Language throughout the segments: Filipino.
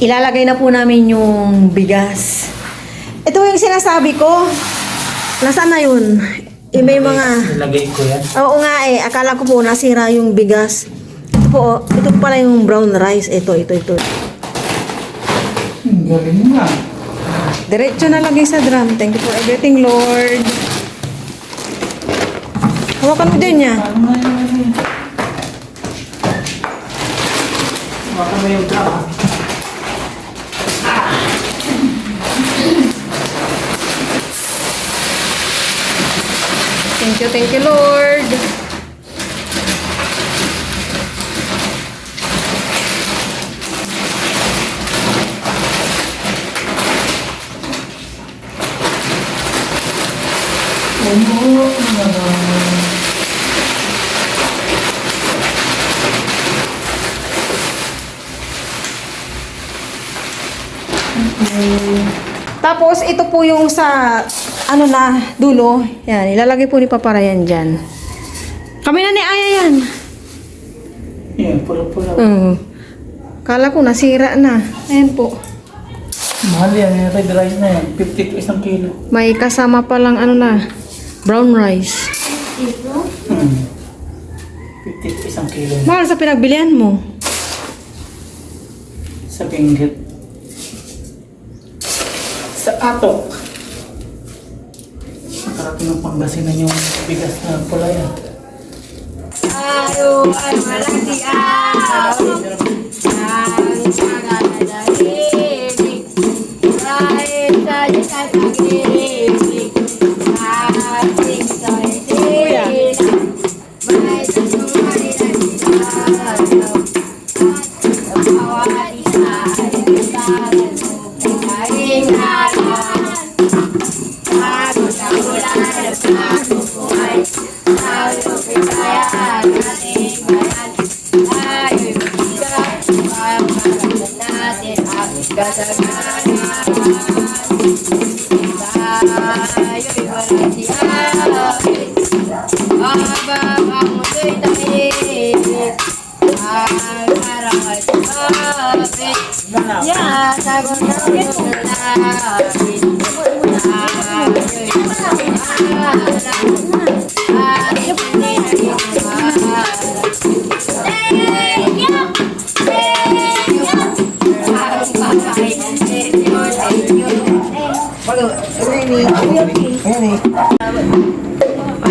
ilalagay na po namin yung bigas. Ito yung sinasabi ko. Nasaan na yun? May mga... Nilagay ko yan. Oo nga eh. Akala ko po nasira yung bigas. Ito po, ito pala yung brown rice. Ito. Galing nga. Diretso na lagay sa drum. Thank you for everything, Lord. Hawakan mo din niya. Paano nga yun? Baka may yung drama. Thank you, Lord. Tapos, ito po yung sa, ano na, dulo. Yan, ilalagay po ni Papa Ryan dyan. Kami na ni Aya yan. Yan, pula-pula. Kala ko nasira na. Ayan po. Mahal yan, yung red rice na yan. 50 to 1 kilo. May kasama palang ano na, brown rice. 50 to 1 kilo. Mahal sa pinagbilihan mo. Sa pinggit. Sa atok. Nakarating ng Pangasinan yung bigas na pula yan. Ayaw ay malaki ayaw ang pagkakadahig kahit sa disay pag-ibig ating sa'y may tutuloy na sinasaw at bawat isa ay kasalan mo kahit nalan bago sa ulan na pagkukuhay tayo pitayan ating bayan tayo'y mabigat pagkakaroon natin ang kasaganan tayo'y walang siyawin habang ang mundo'y tahimik ang karangal sumapit yatag ang namin tayo'y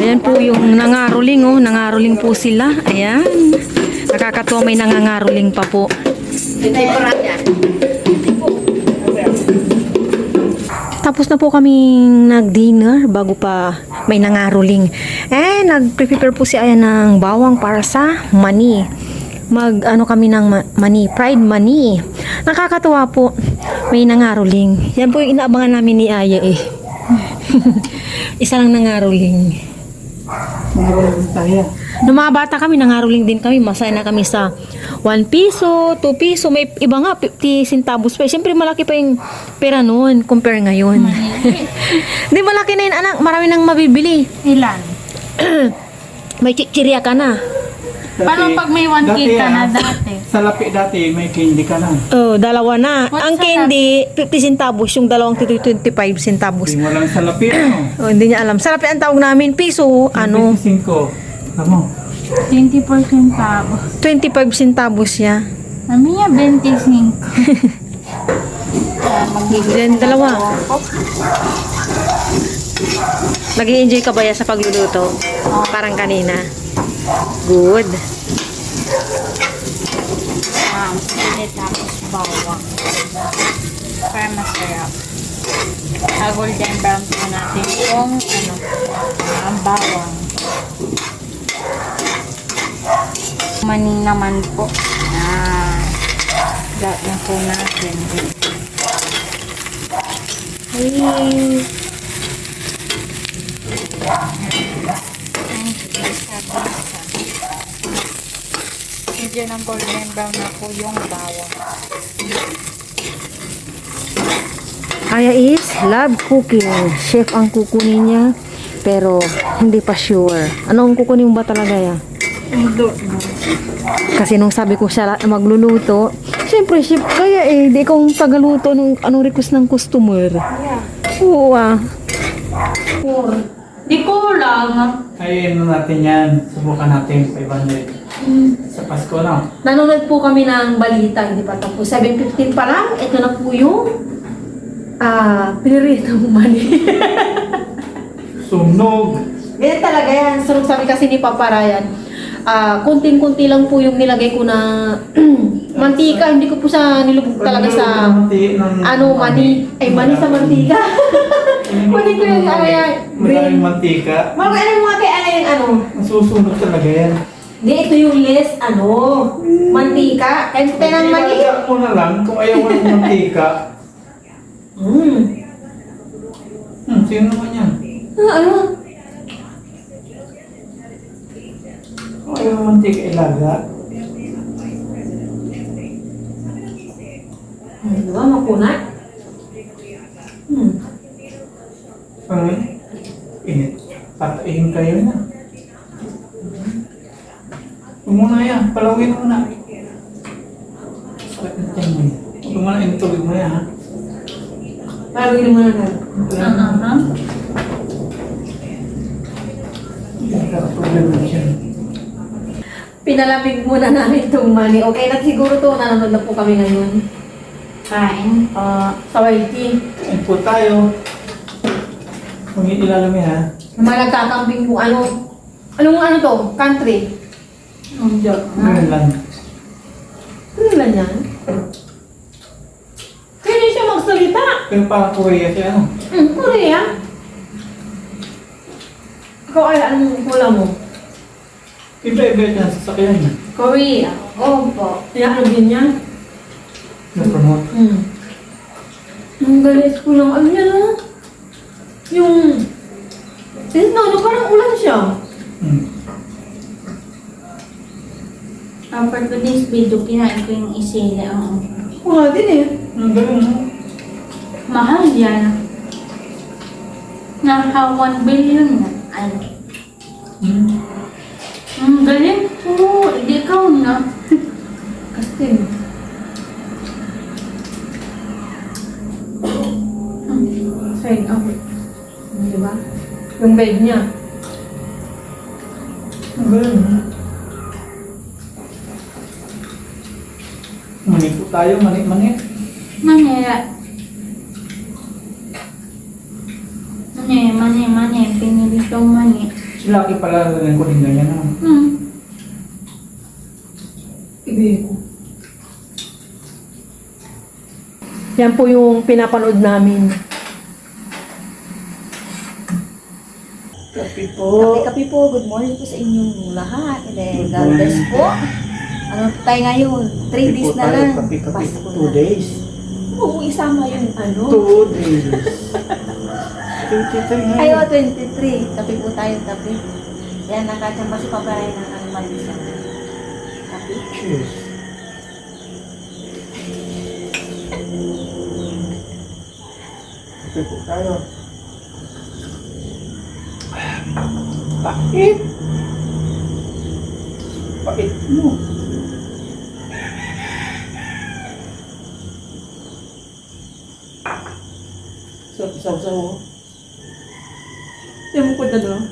Ayan po yung nangaroling, oh. Nangaroling po sila. Ayan. Nakakatuwa, may nangangaroling pa po. Tapos na po kaming nag-dinner bago pa may nangaroling. Nag-prepare po si Aya ng bawang para sa mani. Ano kami ng mani, fried mani. Nakakatuwa po, may nangaroling. Yan po yung inaabangan namin ni Aya eh. Isa lang nangaroling. Nangaroling tayo. Nung mga bata kami, nangaroling din kami. Masaya na kami sa 1 piso, 2 piso. May iba nga, 50 centavos pa. Siyempre, malaki pa yung pera noon compare ngayon. Hindi, malaki na yun, anak. Marami nang mabibili. Ilan? May chichirya ka na. Paano pag may 1 cake ka na dati? Sa lapi dati, may candy ka na. Oh, dalawa na. What's Ang sa candy, 50 centavos. Yung dalawang 25 centavos. Hindi mo lang sa lapi, ano? Oh, hindi niya alam. Sarap ang tawag namin. Piso, ano? 25. Ano? 20% tabo. 25 centavos siya. Kami niya 25. Then, dalawa. Nag-i-enjoy ka ba ya sa pagluluto? Parang kanina. Good. Pwede tapos bawang. Para masarap. Golden brown po natin yung ang bawang. Mani naman po. Lahat na po natin. Hey. Medyo ng golden brown na po yung bawang. Aya is love cooking. Chef ang kukunin niya. Pero hindi pa sure. Anong kukunin mo ba talaga ya? Kasi nung sabi ko siya magluluto, Siyempre, chef kaya eh. Di kong tagaluto anong request ng customer. Oo ah. Di kulang. Ay, ano natin yan. Subukan natin 500. Sa Pasko na. Nanonood po kami ng balita, hindi pa tapos. 7:15 pa lang, ito na po yung piniritong mani. Sunog. Ganyan talaga yan. So, sabi kasi ni Papa Ryan, kunting-kunti lang po yung nilagay ko na mantika. Hindi ko po sa nilubog talaga sa mani. Ay, mani sa mantika. Mani ko yung Maraming mantika. Mga ano mga kaya Masusunog talaga yan. Hindi, ito yung less, mantika. Kaya ko tayo ng mani. Ilagay mo na lang kung ayaw mo ng mantika. Sino naman yan? Ano? Kung ayaw ng mantika, ilaga. Diba, makunat? Ay, init. Patayin kayo na. Huwag mo na yan. Palawin mo na. Sakit na tiyan mo yan. Huwag mo na intulog mo yan, ha? Palagin mo na lang. Problema siya. Pinalamig muna namin itong mani. Okay na siguro to. Nanonood na po kami ngayon. Kain po. Sa YT. Kain po tayo. Kung ilalami, ha? Mga nagkakambing po. Anong to? Country? Ang joke Ganun lang. Ano lang yan? Kaya siya magsalita. Pero parang Korea siya, ano? Korea. Ikaw ay anong hula mo? Iba-iba yan sa sasakyan niya. Korea. Opo. Ano din yan? Na-promote. Ang galis ko lang. Ano yan ah? Yung... parang ulan siya. For today's video, kinain ko yung isila. Wala din eh. Ang galing, no? Mahal yan. Naka 1 billion na. Ano? Ang galing po. Di ikaw na. Kastin. Sign up. Diba? Yung bed niya. Ang galing, no? Mani po tayo, mani-mani. Manira. Mani. Pinili kong mani. Si Lucky pala rin ko din ganyan, no? Ibig ko. Yan po yung pinapanood namin. Kapi po. Kape po, good morning po sa inyong lahat. God bless po. Ano tayo ngayon? 3 days na lang. Kapi, Pasko 2 na. days. Oo, isama yung 2 days. 23 Ayo, ngayon. 23. Kape po tayo, kape. Yan, nakachamba si Papa Ryan ng almalisa. Kape. Cheers. Kapi po tayo. Pait. Pait mo. Saw-saw. Yung mo ko na doon.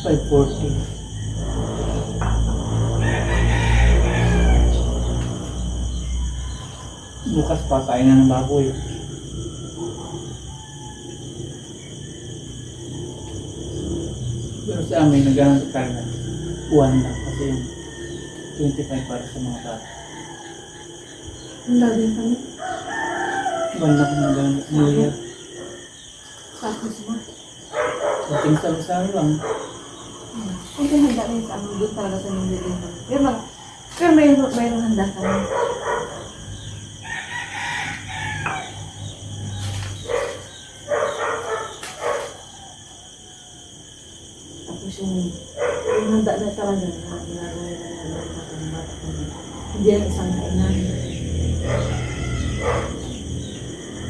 $5.40. Bukas pa tayo na ng baboy. Pero sa amin, naghahanap tayo na 1 lang kasi yung 25 para sa mga bata. Ang dami kami. 1 lang kung naghahanap New Year. Tapos mo. Dating salo-salo lang. Kung handa na yung sa amin, doon talaga sa nililin. Pero mayroong handa kami. Tapos yung handa na talaga na ginagawa na ng bata ko. Hindi yan isang kainan.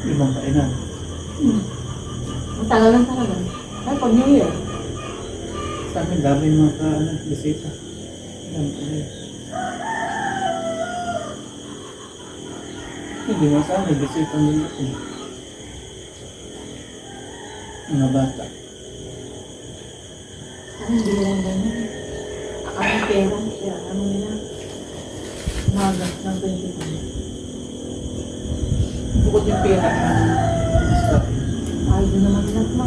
Ibang kainan. Tagal lang talaga. Ay, pag New Year. Sa amin, dami mga bisita. Dami ko na. Hindi mo sa amin, bisita nila ko. Mga bata. Ano, hindi lang ganyan. Akala pera. Kaya ano nila. Umaga ng 20. Bukod yung pera. Ay, doon naman lahat na.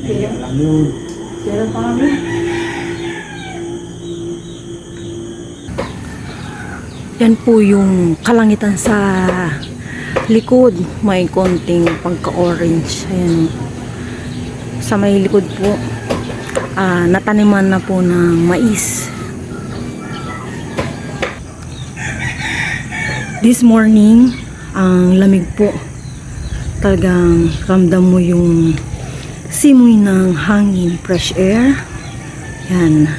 Kaya lang yun. Pera pa kami. Yan po yung kalangitan sa likod. May konting pagka-orange. Ayan. Sa may likod po, nataniman na po ng mais. This morning, ang lamig po. Talagang ramdam mo yung simoy ng hangin, fresh air. Yan.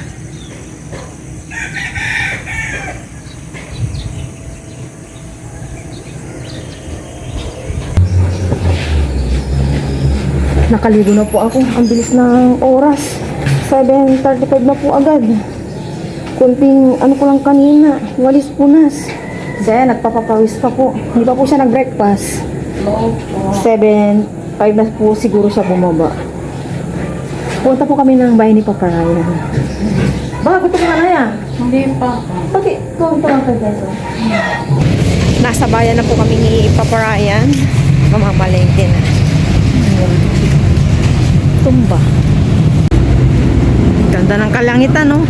Nakaligo na po ako. Ang bilis ng oras. 7:35 na po agad. Kunting ano ko lang kanina. Walis punas. Kaya nagpapapawis pa po. Hindi pa po siya nag-breakfast. 7:05 na po siguro siya bumaba. Punta po kami ng bahay ni Papa Ryan. Bakit gusto ka na yan? Hindi pa. Bakit? Kung lang ka dito. Nasa bayan na po kami ni Papa Ryan. Mamamalengke na. Tumba. Ganda ng kalangitan, no?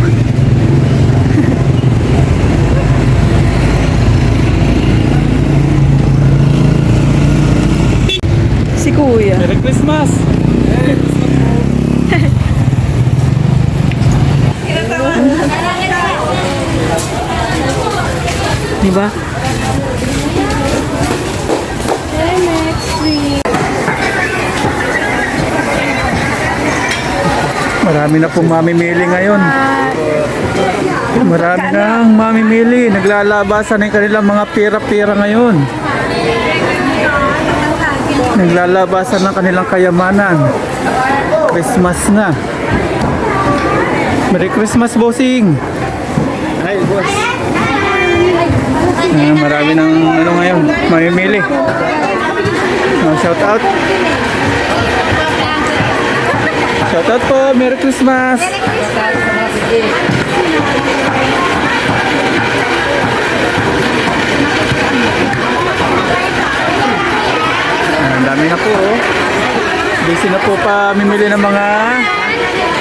Si Kuya. Merry Christmas! Diba? Marami na pong mamimili ngayon. Marami na ang mamimili. Naglalabasan ng kanilang mga pira-pira ngayon. Naglalabasan ng kanilang kayamanan. Christmas na. Merry Christmas, bossing! Hi, boss! Marami ng ano ngayon, mamimili. Shout out! Shout out po! Merry Christmas! Ang dami na po, oh. Busy na po pa mimili ng mga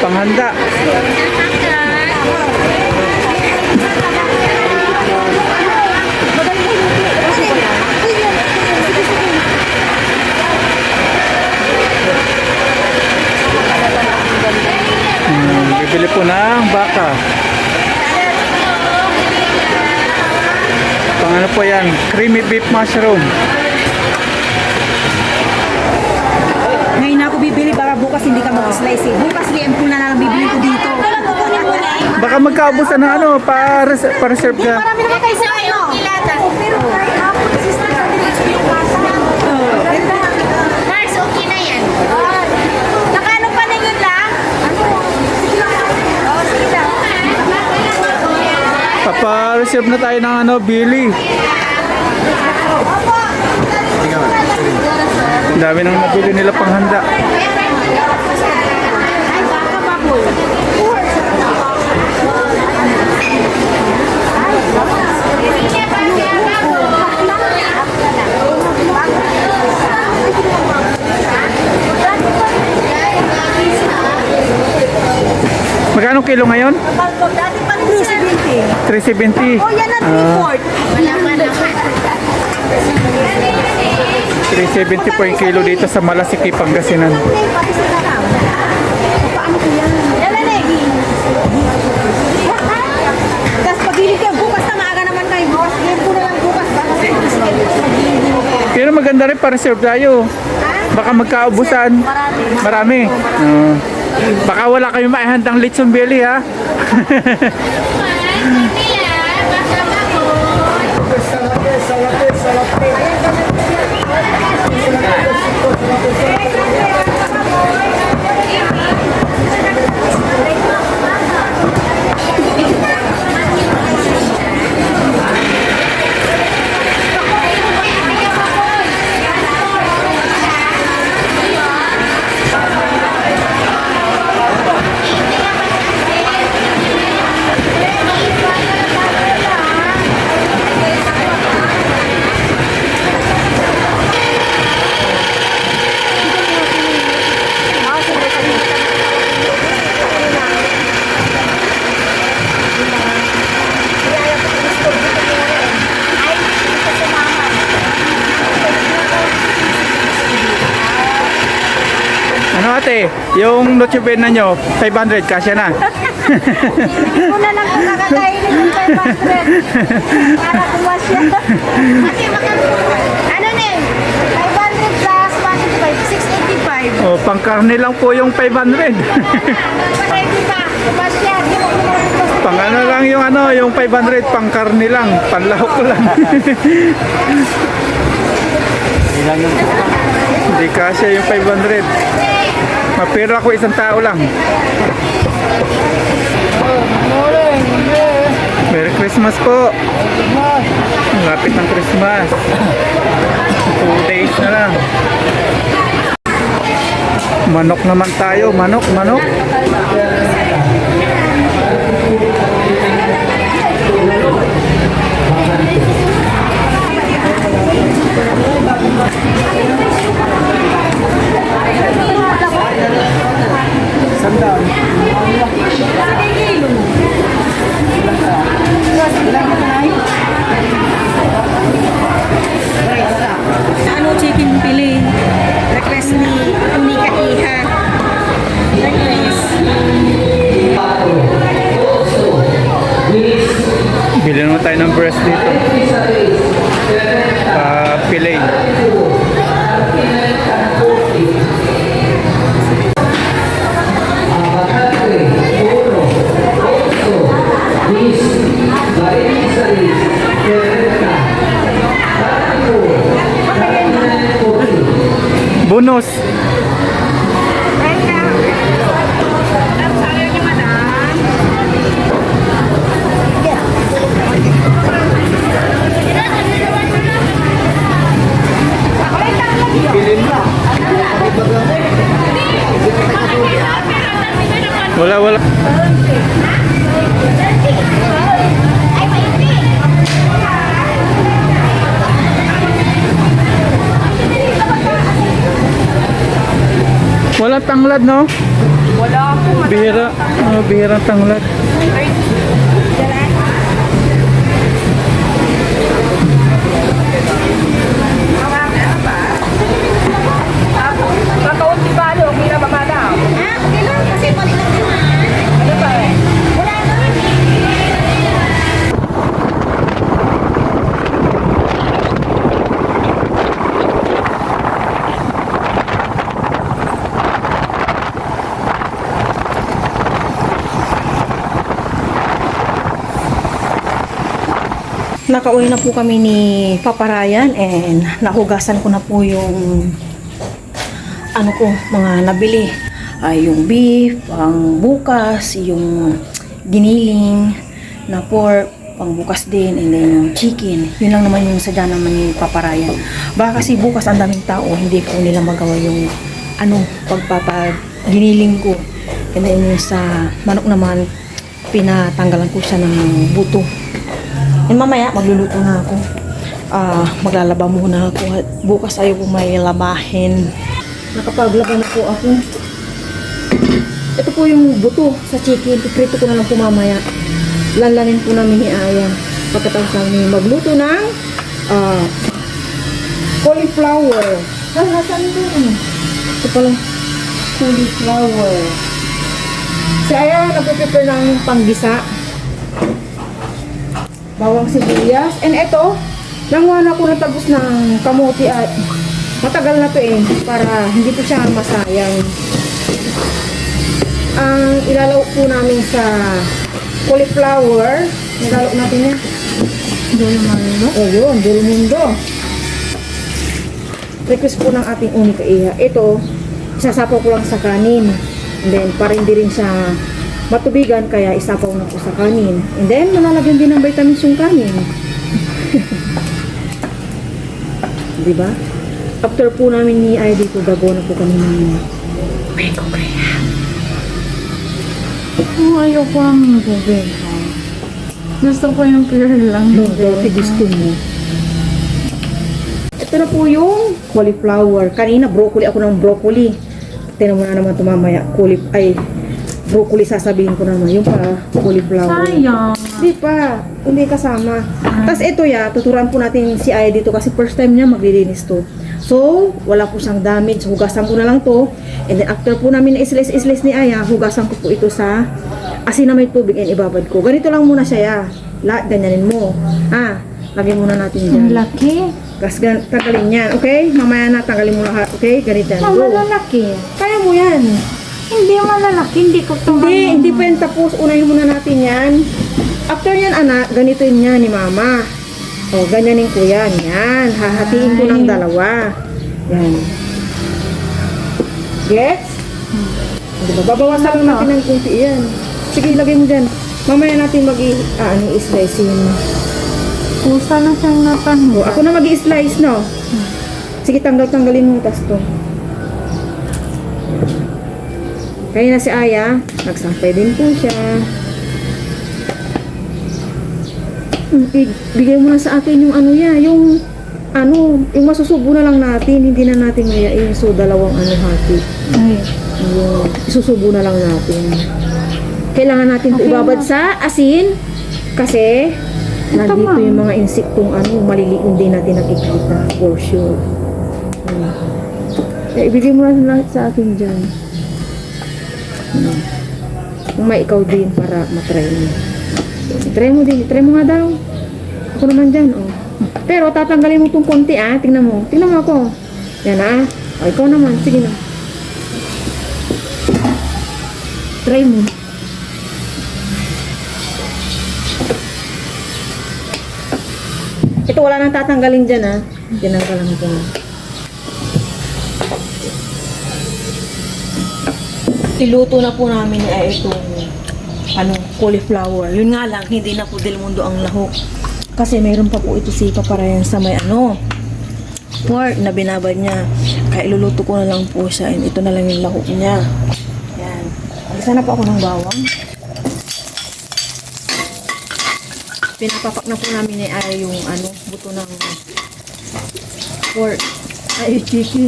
panghanda. Bibili po ng baka. Pang ano po yan? Creamy beef mushroom. Ngayon na ako bibili para bukas hindi ka mag-slice eh. Bukas liempo na lang bibili ko dito. Baka magkaubusan na ano, pa-reserve ka. Marami naman kayo sa ano. Pero Mars, okay na yan. nakano pa na yun lang? Papa-reserve na tayo ng ano, Billy. Ang dami nang nabili nila panghanda. Magkano kilo ngayon? Dati pa rin 370. 370. Oh, yan ang report. Wala pa naman. 370 po yung kilo dito sa Malasiki, Pangasinan. Pati sa darang. Paano ko yan? Yan na eh. Tapos pag-ibig kayo, bukas na maaga naman kayo. Boss, game ko na lang bukas. Pero maganda rin pa-reserve tayo. Baka magkaubusan. Marami. Baka wala kayong maihandang lechon belly, ha? Salapit. Ano ate, yung Noche Buena nyo, 500, kasya na. Hindi ko na lang kakakainin yung 500. Para kumasya. Kasi ano na eh, 500 plus 125, 685. O, pangkarne lang po yung 500. Pwede ba? Kumasya. Di mo kumasya. Pang ano lang yung yung 500, pangkarne lang, panlahok ko lang. Hindi kasya yung 500. Mapira ko isang tao lang. Merry Christmas po. Lapit ng Christmas. 2 days na lang. Manok naman tayo. Manok. Ano chicken pili? Request ni Unika Iha. Request. Bili naman tayo ng breast dito. Fillet. Bonus. Wala. Wala tanglad, no? Wala ako. Bihira. Bihirang tanglad. Kakaunti ba ano? Kira ba madam? Ha? Okay lang. Kasi pali lang din. Ano ba eh? Wala na. Nakauwi na po kami ni Papa Ryan and nahugasan ko na po yung mga nabili. Yung beef, pang bukas, yung giniling na pork, pang bukas din, and then yung chicken. Yun lang naman yung sadya naman ni Papa Ryan. Baka kasi bukas ang daming tao, hindi ko nila magawa yung pagpapaginiling ko. And then yung sa manok naman, pinatanggalan ko siya ng buto. And mamaya, magluluto na ako. Maglalaba muna ako. At bukas ayaw ko may labahin. Nakapaglaba na po ako. Ito po yung buto sa chicken. Piprito ko na lang po mamaya. Lanlanin po namin ni Aya. Pagkatapos namin magluto ng cauliflower. Saan ito? Ito pala. Cauliflower. Si Aya nagpe-prepare ng panggisa. Bawang sibuyas. And ito, nanguha na ako natagos ng kamuti at matagal na to para hindi po siya masayang. Ang ilalawak po namin sa cauliflower, nilalawak natin yan. Dulo mundo? O yun, dulo mundo. Request po ng ating Unika Iha. Ito, isasapaw ko lang sa kanin. And then, para hindi rin siya matubigan, kaya isapaw na po sa kanin. And then, malalagyan din ng vitamins yung kanin. Diba? After po namin ni Ay dito, gagawa na po kami ng mango kaya. Ayaw ko ang bubig. Gusto ko yung pure lang. No, dati gusto mo. Ito na po yung cauliflower. Kanina, broccoli ako ng broccoli. Tingnan mo na naman ito mamaya. Broccoli sasabihin ko naman. Yung pa, cauliflower. Sayang. Di pa. Hindi kasama. Tapos ito tuturuan po natin si Aya dito kasi first time niya maglilinis to. So, wala po siyang damage. Hugasan ko na lang to. And then after po namin na islis ni Aya, hugasan ko po ito sa asin na may tubig and ibabad ko. Ganito lang muna siya ya. Lahat ganyanin mo. Lagyan muna natin dyan. Ang laki. Tapos tanggalin yan. Okay? Mamaya na tanggalin mo lahat. Okay? Ganito yan. Ang Go. malalaki. Kaya mo yan. Hindi malalaki. Hindi ko ito Hindi pa yan tapos. Unahin muna natin yan. After yan, anak, ganito yun yan ni mama. O, ganyanin ko yan. Yan. Hahatiin ko ng dalawa. Yan. Gets? Diba? Babawasan lang natin ng kunti yan. Sige, ilagay mo dyan. Mamaya natin i-slice yun. Kusa na siyang natanong. O, ako na mag-i-slice, no? Sige, tanggalin mo tas to. Kaya na si Aya, nagsampay din po siya. Bigay mo na sa akin yung yung masusubo na lang natin, hindi na natin ngayain. So, dalawang hati. Yung isusubo na lang natin. Kailangan natin ito ibabad sa asin kasi nandito yung mga insektong maliliit hindi natin nakikita for sure. Ibigay mo na lahat sa akin dyan. Kung may ikaw din para matry mo. Try mo nga daw. Ako naman dyan, Pero tatanggalin mo itong konti, tingnan mo ako. Yan, ikaw naman, sige na. Try mo. Ito wala nang tatanggalin dyan, Tinanggalan ko na. Iluto na po namin itong cauliflower. Yun nga lang, hindi na po del mundo ang lahok. Kasi mayroon pa po ito si Paparayan sa may pork na binabad niya. Kaya iluluto ko na lang po siya. And ito na lang yung lahok niya. Yan. Alisa na po ako ng bawang. Pinapapak na po namin yung buto ng pork. Chicken.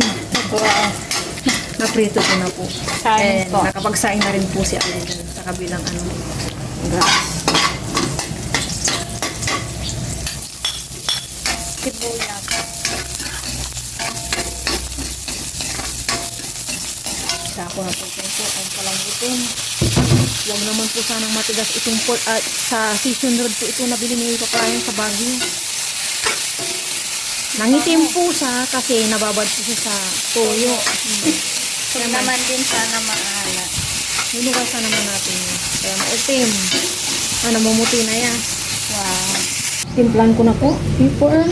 Naprito ko na po. And nakapagsaing na rin po si Aya sa kabilang grass. Sibuyas. Sako na po itong pork ang palambutin. Huwag naman po sanang matigas itong pork at sa seasonal po ito nabili ni Paparayan sa Baguio. Nangitim po siya kasi nababad po siya sa toyo. Huwag naman din sana maalat. Hinugasan naman natin. Kaya maitim. Mamumuti na yan. Wow. Timplan ko na po. Before.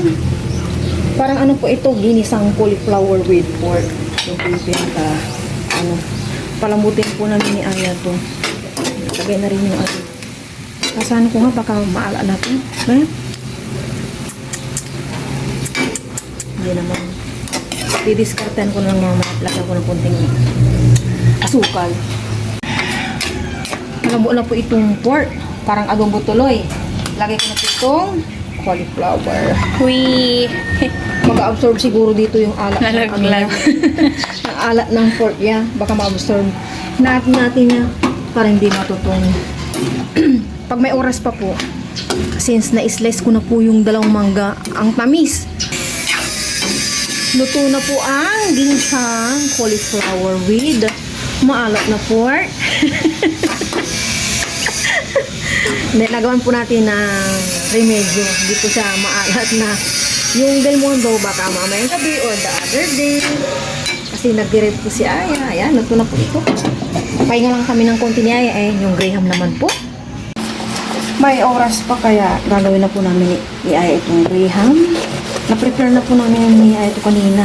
Parang po ito, ginisang cauliflower with pork. Yung pinaka, palambutin po namin ni Aya to. Lagay na rin yung Kasano ko nga, baka maala natin. Hindi naman. Didiskartan ko lang mga lagyan ko ng kunting asukal. Malabo na po itong pork. Parang adobo tuloy. Lagay ko na po itong cauliflower. Hui. Mag-absorb siguro dito yung alat. Nalaglag. Ang alat ng pork niya. Baka ma-absorb. Natin niya para hindi matutong. Pag may oras pa po, since na-slice ko na po yung dalawang mangga, ang tamis. Luto na po ang ginisang cauliflower with maalat na pork. Nagawan po natin ng remedyo. Dito sa maalat na yung Del Mundo baka mamayang gabi or the other day. Kasi nag-direct po si Aya. Ayan, luto na po ito. Pahinga lang kami ng konti ni Aya. Yung Graham naman po. May oras pa kaya gagawin na po namin ni Aya itong Graham. Na-prepare na po namin ni Aya ito kanina.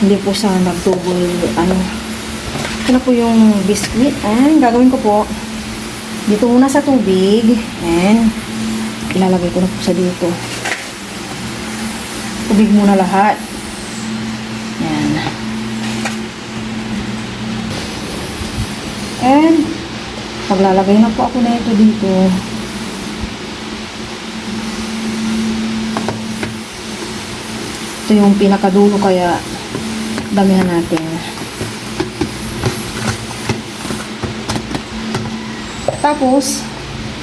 Hindi po siya nag-double ito na po yung biscuit. And gagawin ko po dito muna sa tubig. And ilalagay ko na po sa dito. Tubig muna lahat. Yan. And maglalagay na po ako na ito dito. Ito yung pinakadulo kaya damihan natin. Tapos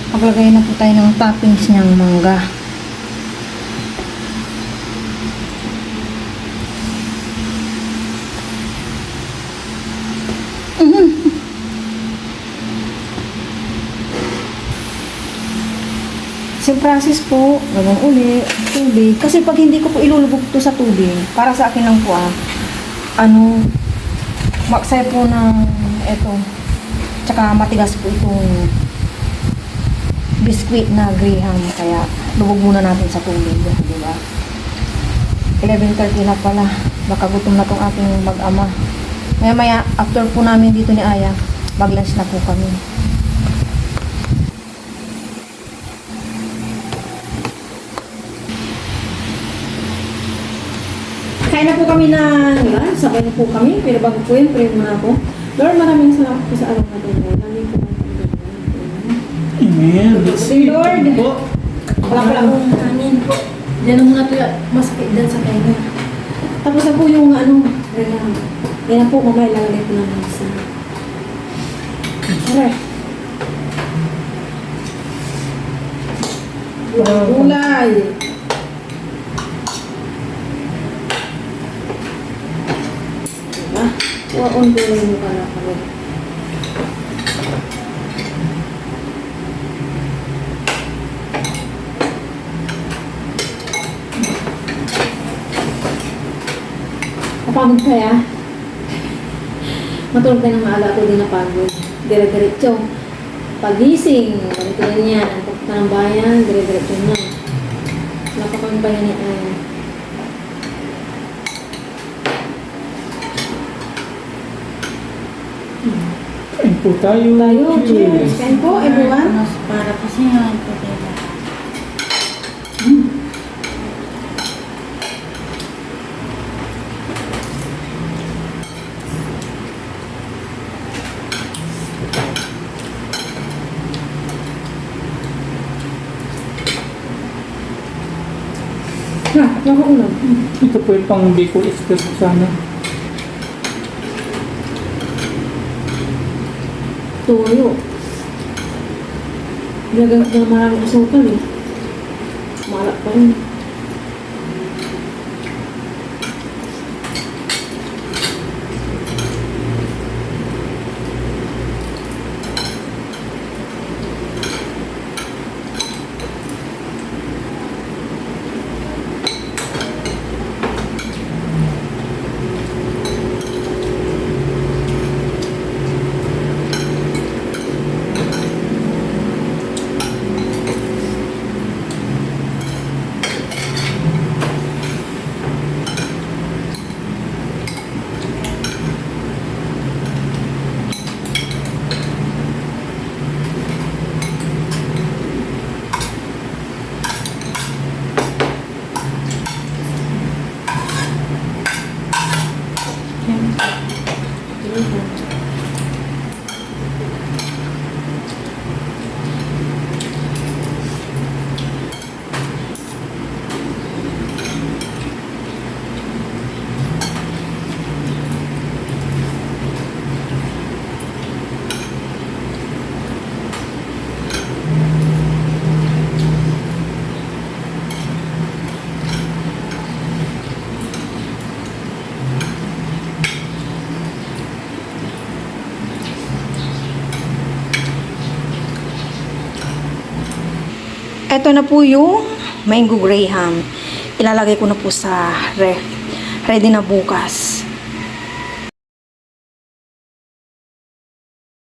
Maglagay na po tayo ng toppings niyang mangga. Same process po, gawin uli, tubig. Kasi pag hindi ko po ilulubog to sa tubig, para sa akin lang po maksay po ng eto. Tsaka matigas po itong biskuit na graham. Kaya lubog muna natin sa tubig, di ba? 11:30 na pala. Baka gutom na tong ating mag-ama. Maya after po namin dito ni Aya, mag-lunch na po kami. Kain na po kami ng lunch. Sabay na po kami. Pero bago po yun, pray muna ako. Lord, maraming salamat po sa araw natin. Maraming po Amen. Lord. Wala pala akong kanin. Diyan muna ito masakit dyan sa kanya. Tapos na po yung Yan na po, mamaya lalagay ko namin sa... Alright. Gulay! Diba? Waon gulay mo pala kami. Napagod kaya? Matulog tayo ng maaga ako din napagod. Dire-diretso. Pagising, ganito na yan. Ang pagpunta ng bayan, dire-diretso na. Napakang bayan ni Aya. Kain po tayo. Cheers! Kain po, everyone. Para kasi nga po diba? Nakaulam. Ito po yung pang Bicol Express sana. Toyo. Ginagamit na maraming asukal eh. Malak pa rin. Ito na po yung mango graham. Ilalagay ko na po sa ref. Ready na bukas.